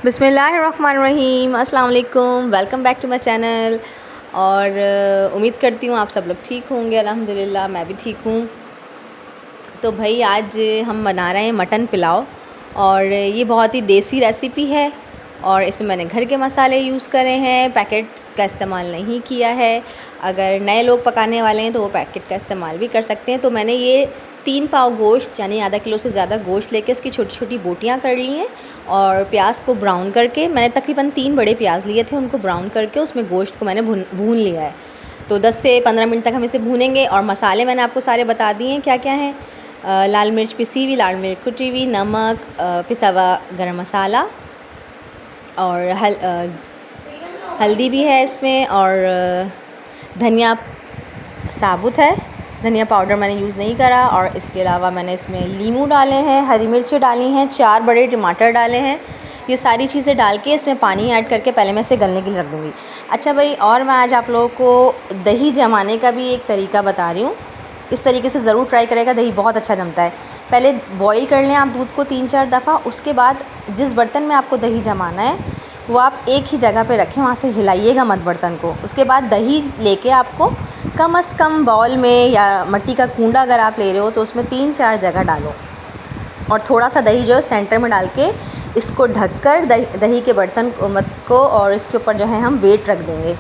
बिस्मिल्लाहिर्रहमानिर्रहीम, अस्सलाम वालेकुम, welcome back to my channel. और उम्मीद करती हूँ आप सब लोग ठीक होंगे। अल्हम्दुलिल्लाह मैं भी ठीक हूँ। तो भाई आज हम बना रहे हैं मटन पुलाव, और ये बहुत ही देसी रेसिपी है और इसमें मैंने घर के मसाले यूज़ करे हैं, पैकेट का इस्तेमाल नहीं किया है। अगर नए लोग पकाने वाले हैं तो वो पैकेट का इस्तेमाल भी कर सकते हैं। तो मैंने ये 3 पाव गोश्त यानी आधा किलो से ज़्यादा गोश्त लेके उसकी छोटी छोटी बोटियाँ कर ली हैं, और प्याज को ब्राउन करके, मैंने तकरीबन 3 बड़े प्याज लिए थे, उनको ब्राउन करके उसमें गोश्त को मैंने भून लिया है। तो 10 से 15 मिनट तक हम इसे भूनेंगे। और मसाले मैंने आपको सारे बता दिए हैं क्या क्या हैं। लाल मिर्च पिसी हुई, लाल मिर्च कुटी हुई, नमक, पिसा हुआ गरम मसाला, और हल्दी भी है इसमें, और धनिया साबुत है, धनिया पाउडर मैंने यूज़ नहीं करा। और इसके अलावा मैंने इसमें लीमू डाले हैं, हरी मिर्ची डाली हैं, 4 बड़े टमाटर डाले हैं। ये सारी चीज़ें डाल के इसमें पानी ऐड करके पहले मैं इसे गलने के लिए रख दूँगी। अच्छा भाई, और मैं आज आप लोगों को दही जमाने का भी एक तरीका बता रही हूँ। इस तरीके से ज़रूर ट्राई करेगा, दही बहुत अच्छा जमता है। पहले बॉईल कर लें आप दूध को 3-4 दफ़ा। उसके बाद जिस बर्तन में आपको दही जमाना है वो आप एक ही जगह पे रखें, वहाँ से हिलाइएगा मत बर्तन को। उसके बाद दही लेके आपको कम से कम बाउल में या मिट्टी का कूंडा अगर आप ले रहे हो तो उसमें 3-4 जगह डालो, और थोड़ा सा दही जो है सेंटर में डाल के इसको ढककर दही के बर्तन को और इसके ऊपर जो है हम वेट रख देंगे।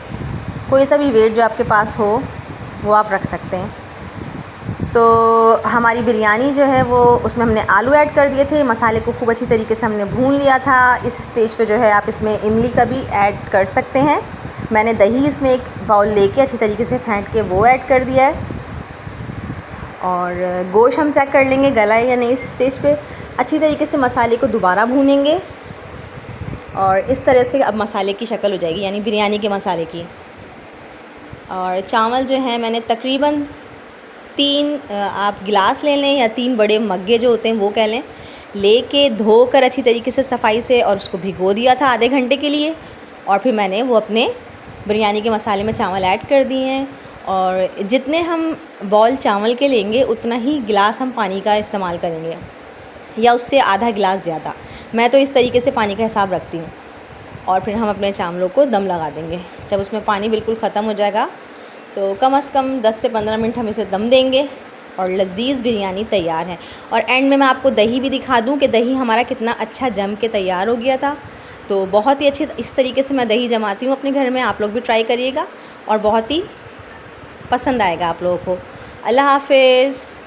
कोई सा भी वेट जो आपके पास हो वो आप रख सकते हैं। तो हमारी बिरयानी जो है वो, उसमें हमने आलू ऐड कर दिए थे, मसाले को खूब अच्छी तरीके से हमने भून लिया था। इस स्टेज पे जो है आप इसमें इमली का भी ऐड कर सकते हैं। मैंने दही इसमें एक बाउल लेके अच्छी तरीके से फेंट के वो ऐड कर दिया है। और गोश्त हम चेक कर लेंगे गला है या नहीं। इस स्टेज पे अच्छी तरीके से मसाले को दोबारा भूनेंगे, और इस तरह से अब मसाले की शक्ल हो जाएगी, यानी बिरयानी के मसाले की। और चावल जो है मैंने तकरीबन 3 आप गिलास ले लें या 3 बड़े मग्गे जो होते हैं वो कह लें, लेके धोकर अच्छी तरीके से सफाई से, और उसको भिगो दिया था आधे घंटे के लिए। और फिर मैंने वो अपने बिरयानी के मसाले में चावल ऐड कर दिए हैं। और जितने हम बॉल चावल के लेंगे उतना ही गिलास हम पानी का इस्तेमाल करेंगे, या उससे आधा गिलास ज़्यादा। मैं तो इस तरीके से पानी का हिसाब रखती हूँ। और फिर हम अपने चावलों को दम लगा देंगे। जब उसमें पानी बिल्कुल ख़त्म हो जाएगा तो कम से कम 10 से 15 मिनट हम इसे दम देंगे, और लज़ीज़ बिरयानी तैयार है। और एंड में मैं आपको दही भी दिखा दूं कि दही हमारा कितना अच्छा जम के तैयार हो गया था। तो बहुत ही अच्छी इस तरीके से मैं दही जमाती हूँ अपने घर में। आप लोग भी ट्राई करिएगा और बहुत ही पसंद आएगा आप लोगों को। अल्लाह हाफ़िज़।